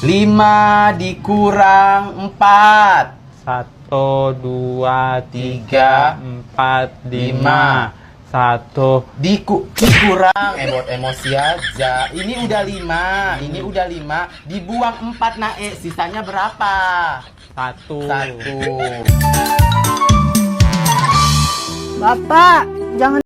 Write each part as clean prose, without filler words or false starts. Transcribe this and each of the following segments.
5 dikurang 4. 1, 2, 3, 4, 5. 1. Dikurang emosi aja. Ini udah 5. Dibuang 4 Nae. Sisanya berapa? 1. Bapak, jangan.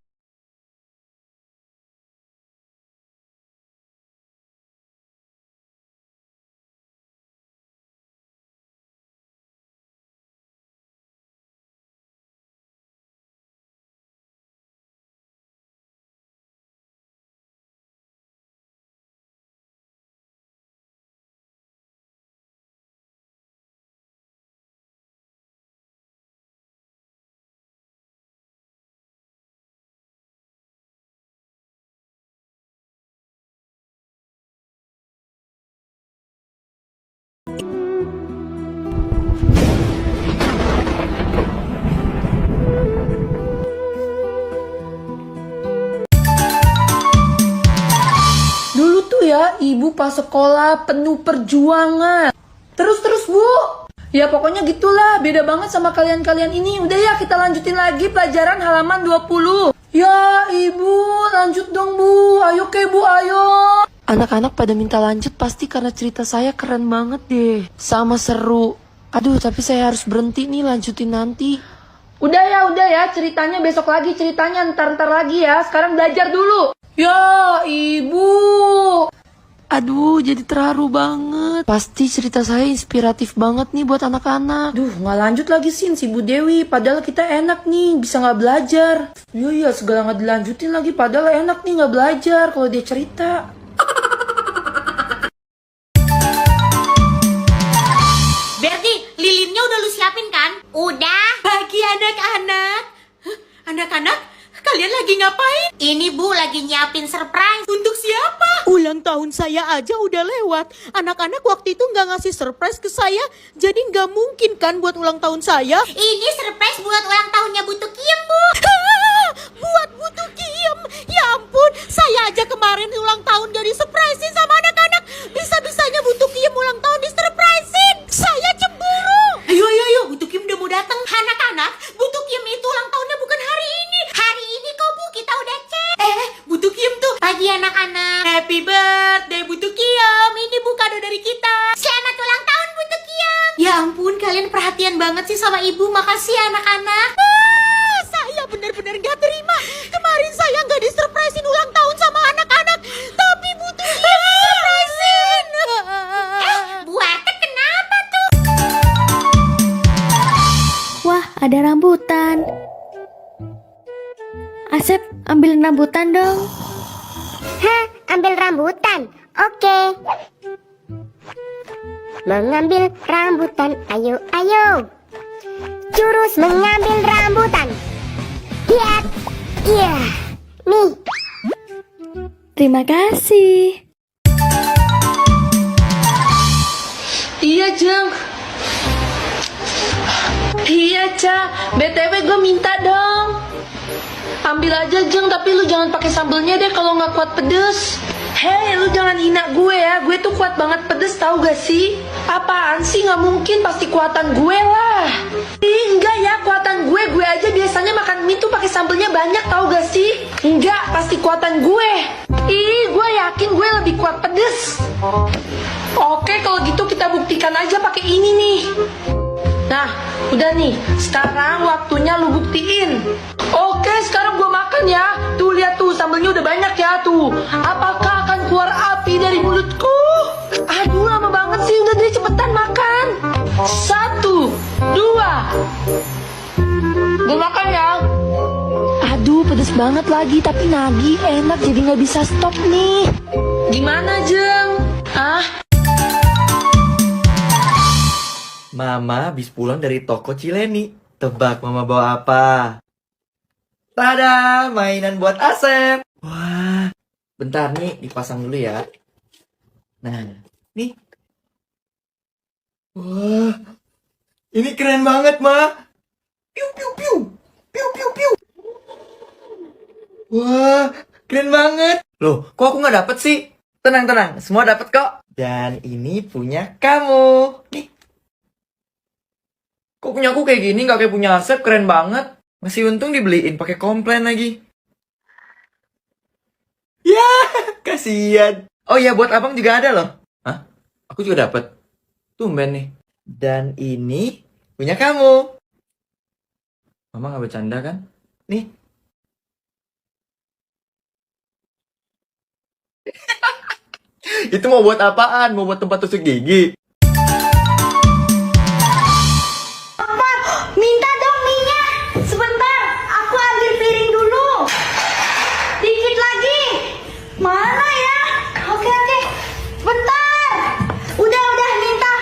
Dulu tuh ya, ibu pas sekolah penuh perjuangan. Terus Bu. Ya pokoknya gitulah, beda banget sama kalian-kalian ini. Udah ya, kita lanjutin lagi pelajaran halaman 20. Ya ibu, lanjut dong Bu. Ayo Bu, ayo. Anak-anak pada minta lanjut pasti karena cerita saya keren banget deh. Sama seru. Aduh, tapi saya harus berhenti nih, lanjutin nanti. Udah ya, ceritanya besok lagi, ceritanya ntar lagi ya. Sekarang belajar dulu. Ya, ibu. Aduh, jadi terharu banget. Pasti cerita saya inspiratif banget nih buat anak-anak. Duh, nggak lanjut lagi sih si Bu Dewi. Padahal kita enak nih, bisa nggak belajar. Iya, segala nggak dilanjutin lagi. Padahal enak nih nggak belajar kalau dia cerita. Berti, lilinnya udah lu siapin kan? Udah. Bagi anak-anak. Hah, anak-anak, kalian lagi ngapain? Ini Bu lagi nyiapin surprise. Untuk siapa? Ulang tahun saya aja udah lewat. Anak-anak waktu itu nggak ngasih surprise ke saya, jadi nggak mungkin kan buat ulang tahun saya. Ini surprise buat ulang tahunnya Bu Tukiem, Bu. Buat Bu Tukiem. Ya ampun, saya aja kemarin ulang tahun gak disurprisein sama anak-anak. Bisa-bisanya Bu Tukiem ulang tahun disurprisein. Saya cemburu. Ayo, Bu Tukiem udah mau datang. Anak-anak, Bu Tukiem itu ulang tahunnya bukan hari ini. Hari ini kok Bu, kita udah cek. Bu Tukiem tuh. Pagi anak-anak. Happy birthday Bu Tukiem. Ini Bu kado dari kita. Selamat ulang tahun Bu Tukiem. Ya ampun, kalian perhatian banget sih sama Ibu. Makasih ya anak-anak. Saya benar-benar gak terima. Kemarin saya gak disurprisein ulang tahun sama anak-anak, tapi Bu Tukiem disurprisein. Bu Arte kenapa tuh? Wah, ada rambutan. Asep, ambil rambutan dong. Hah, ambil rambutan. Oke. Mengambil rambutan, ayo. Jurus mengambil rambutan. Lihat. Iya. Nih. Terima kasih. Iya, Jeng. Iya, Ca. BTW gue minta dong. Ambil aja, Jeng, tapi lu jangan pakai sambelnya deh kalau nggak kuat pedes. Hei, lu jangan hina gue ya. Gue tuh kuat banget pedes, tahu gak sih? Apaan sih? Nggak mungkin, pasti kuatan gue lah. Enggak ya, kuatan gue. Gue aja biasanya makan mie tuh pakai sambelnya banyak, tahu gak sih? Enggak, pasti kuatan gue. Gue yakin gue lebih kuat pedes. Oke, kalau gitu kita buktikan aja pakai ini nih. Nah, udah nih. Sekarang waktunya lu buktiin. Oke, sekarang gue makan ya. Tuh, lihat tuh, sambelnya udah banyak ya tuh. Apakah akan keluar api dari mulutku? Aduh, lama banget sih. Udah deh, cepetan makan. 1, 2. Gue makan ya. Aduh, pedes banget lagi. Tapi nagih, enak. Jadi nggak bisa stop nih. Gimana, Jeng? Mama habis pulang dari toko Cileni. Tebak Mama bawa apa? Tada, mainan buat Asep. Wah, bentar nih dipasang dulu ya. Nah, nih. Wah, ini keren banget, Ma. Piu, piu, piu. Piu, piu, piu. Wah, keren banget. Loh, kok aku nggak dapet sih? Tenang, semua dapat kok. Dan ini punya kamu. Nih. Kok punya aku kayak gini, nggak kayak punya Asep, keren banget. Masih untung dibeliin pakai komplain lagi. Ya, kasihan. Oh iya, buat abang juga ada loh. Hah? Aku juga dapat. Tumben nih. Dan ini punya kamu. Mama nggak bercanda kan? Nih. Itu mau buat apaan? Mau buat tempat tusuk gigi? Minta dong minyak. Sebentar, aku ambil piring dulu. Dikit lagi. Mana ya? Oke. Bentar. Udah minta.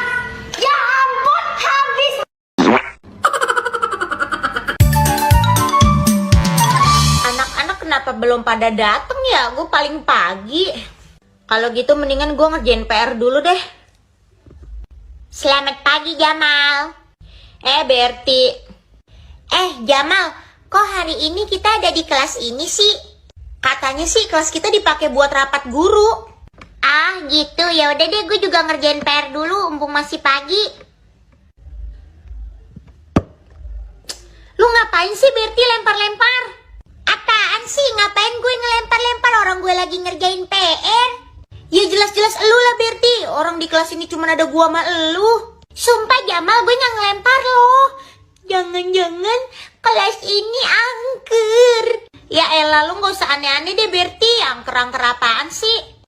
Ya ampun, habis. Anak-anak kenapa belum pada dateng ya? Gue paling pagi. Kalau gitu mendingan gue ngerjain PR dulu deh. Selamat pagi Jamal. Berti. Jamal, kok hari ini kita ada di kelas ini sih? Katanya sih kelas kita dipakai buat rapat guru. Ah gitu, ya udah deh gue juga ngerjain PR dulu, mumpung masih pagi. Lu ngapain sih Berti lempar-lempar? Apaan sih? Ngapain gue ngelempar-lempar orang gue lagi ngerjain PR? Ya jelas-jelas elu lah Berti, orang di kelas ini cuma ada gua sama elu. Sumpah Jamal, gue nggak ngelempar loh. Jangan-jangan kelas ini angker. Ya elah, lu gak usah aneh-aneh deh Berti, angker-angker apaan sih?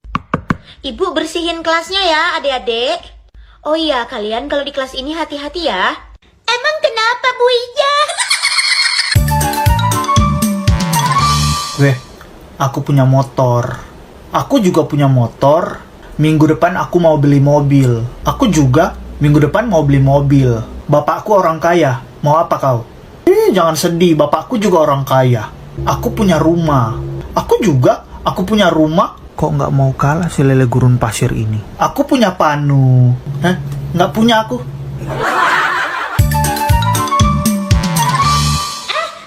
Ibu bersihin kelasnya ya adik-adik. Oh iya, kalian kalau di kelas ini hati-hati ya. Emang kenapa Bu Ija? Aku punya motor. Aku juga punya motor. Minggu depan aku mau beli mobil. Aku juga minggu depan mau beli mobil. Bapakku orang kaya. Mau apa kau? Jangan sedih. Bapakku juga orang kaya. Aku punya rumah. Aku punya rumah. Kok nggak mau kalah si lele gurun pasir ini? Aku punya panu. Nggak punya aku.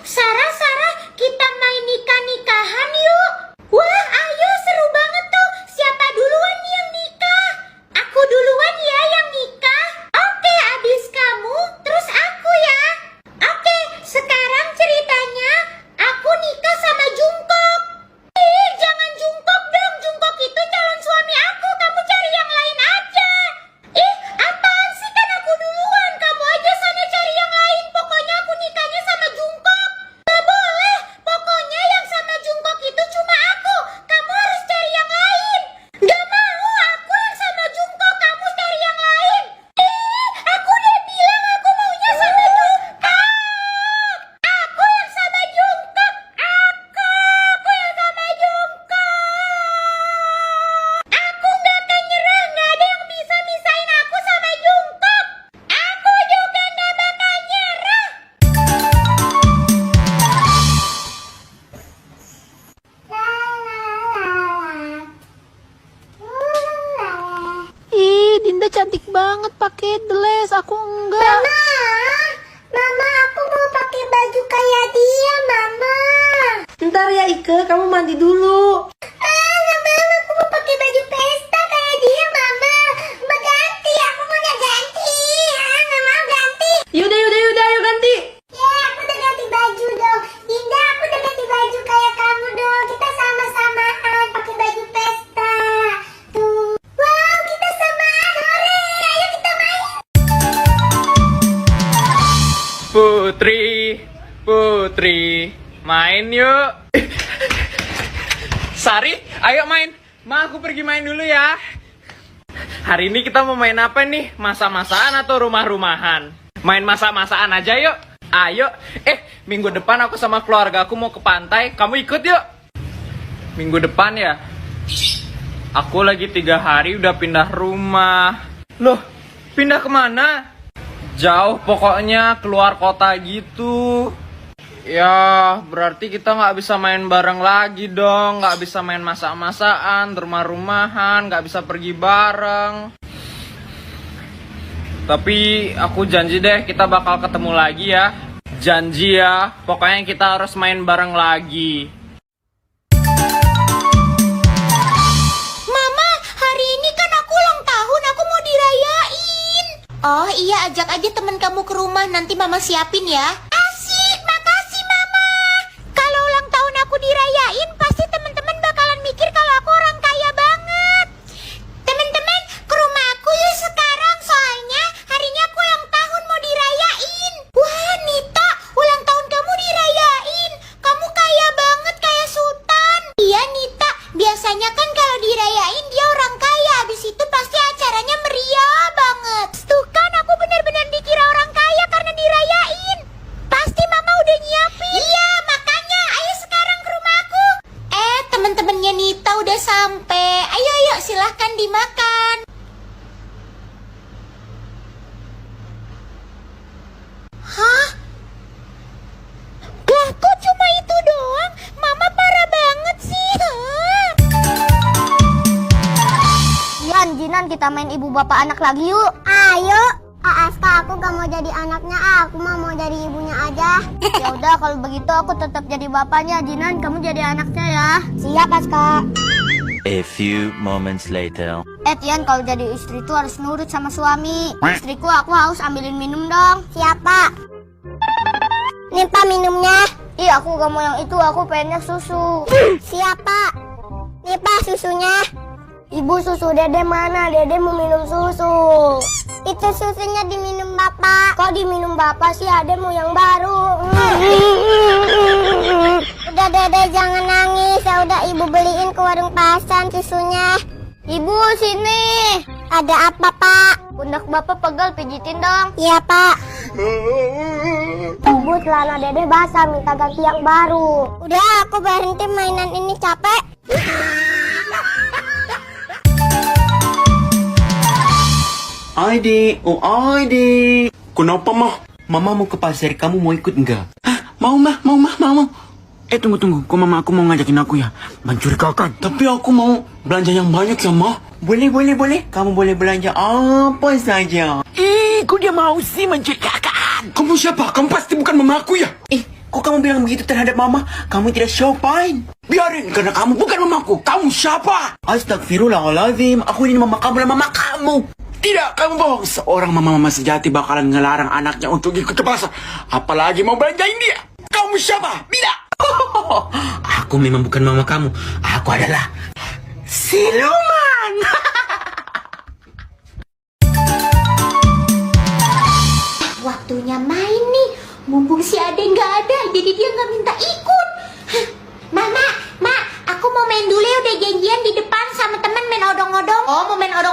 Sarah, kita main nikah-nikahan yuk. Wah, ayo seru banget tuh. Siapa duluan nih yang nikah? Aku duluan ya yang nikah. Oke, abis kamu, terus aku ya. Oke, sekarang ceritanya aku nikah sama Jungkook. Jangan Jungkook dong. Jungkook itu calon suami aku. Kamu cari yang lain aja. Apaan sih, kan aku duluan. Kamu aja sana cari yang lain. Pokoknya aku nikahnya sama Jungkook. Gak boleh. Pokoknya yang sama Jungkook itu cuma aku. Kamu harus cari yang lain. Gak mau. Aku yang sama Jungkook. Kamu cari yang lain. Aku udah bilang aku maunya sama Jungkook. Aku yang sama Jungkook. Aku yang sama Jungkook. Aku gak akan nyerah. Gak ada yang bisa misahin aku sama Jungkook. Aku juga gak bakal nyerah. Dinda cantik banget pakai dress. Aku enggak. Mama, aku mau pakai baju kayak dia, Mama. Ntar ya Ike, kamu mandi dulu. Nggak mau, aku mau pakai baju pesta kayak dia, Mama. Mau ganti, aku mau ganti. Nggak mau ganti. Yaudah, ayo ganti. Ya, aku udah ganti baju dong. Dinda, aku udah ganti baju kayak kamu dong. Kita sama-samaan pakai baju pesta. Tuh. Wow, kita samaan. Hore, ayo kita main. Putri, main yuk. Sari, ayo main. Ma, aku pergi main dulu ya. Hari ini kita mau main apa nih? Masak-masakan atau rumah-rumahan? Main masak-masakan aja yuk. Ayo. Minggu depan aku sama keluarga aku mau ke pantai. Kamu ikut yuk. Minggu depan ya? Aku lagi 3 hari udah pindah rumah. Loh, pindah kemana? Jauh pokoknya, keluar kota gitu. Ya, berarti kita nggak bisa main bareng lagi dong. Nggak bisa main masak-masakan, rumah-rumahan, nggak bisa pergi bareng. Tapi aku janji deh kita bakal ketemu lagi ya. Janji ya, pokoknya kita harus main bareng lagi. Mama, Oh iya, ajak aja temen kamu ke rumah, nanti mama siapin ya. Asik, makasih mama. Kalau ulang tahun aku dirayain, pasti teman-teman bakalan mikir kalau aku orang kaya banget. Teman-teman, ke rumah aku yuk sekarang, soalnya hari ini aku ulang tahun mau dirayain. Wah, Nita, ulang tahun kamu dirayain. Kamu kaya banget, kayak sultan. Iya, Nita, biasanya kan kalau dirayain dia orang kaya, habis itu pasti acaranya meriah banget. Tuh kan, aku benar-benar dikira orang kaya karena dirayain. Pasti mama udah nyiapin. Iya, makanya ayo sekarang ke rumahku. Teman-temannya Nita udah sampai. Ayo, silahkan dimakan. Hah? Lah, kok cuma itu doang? Mama parah banget sih. Jinan, kita main ibu bapak anak lagi yuk. Ayo. Aska, aku gak mau jadi anaknya, aku mau jadi ibunya aja. Ya udah, kalau begitu aku tetap jadi bapaknya. Jinan, kamu jadi anaknya ya. Siap, Aska. A few moments later. Tian, kalau jadi istri tuh harus nurut sama suami. Istriku, aku haus, ambilin minum dong. Siap, Pak. Nih, Pak, minumnya. Ih, aku gak mau yang itu, aku pengennya susu. Siap, Pak. Nih, Pak, susunya. Ibu, susu Dede mana? Dede mau minum susu. Itu susunya diminum Bapak. Kok diminum Bapak sih? Ade mau yang baru. Udah, Dede, jangan nangis. Ya udah, Ibu beliin ke warung Pasan susunya. Ibu, sini. Ada apa, Pak? Pundak Bapak pegal, pijitin dong. Iya, Pak. Ibu, celana Dede basah, minta ganti yang baru. Udah, aku berhenti mainan ini, capek. Adik, oh adik. Kenapa mah? Mama mau ke pasar, kamu mau ikut enggak? Hah? Mau mah. Tunggu. Kok mama aku mau ngajakin aku ya? Mencurigakan. Tapi aku mau belanja yang banyak ya, mah. Boleh. Kamu boleh belanja apa saja. Kok dia mau sih mencurigakan? Kamu siapa? Kamu pasti bukan mama aku ya? Kok kamu bilang begitu terhadap mama? Kamu tidak sopan. Biarin, karena kamu bukan mamaku. Kamu siapa? Astagfirullahaladzim. Aku ini mama kamu dan mama kamu. Tidak, kamu bohong. Seorang mama-mama sejati bakalan ngelarang anaknya untuk ikut ke pasar. Apalagi mau belanjain dia. Kamu siapa? Tidak. Aku memang bukan mama kamu. Aku adalah siluman. Waktunya main nih. Mumpung si Ade nggak ada, jadi dia nggak minta ikut. Mama, aku mau main dulu ya. Udah janjian di depan sama temen main odong-odong. Oh, mau main odong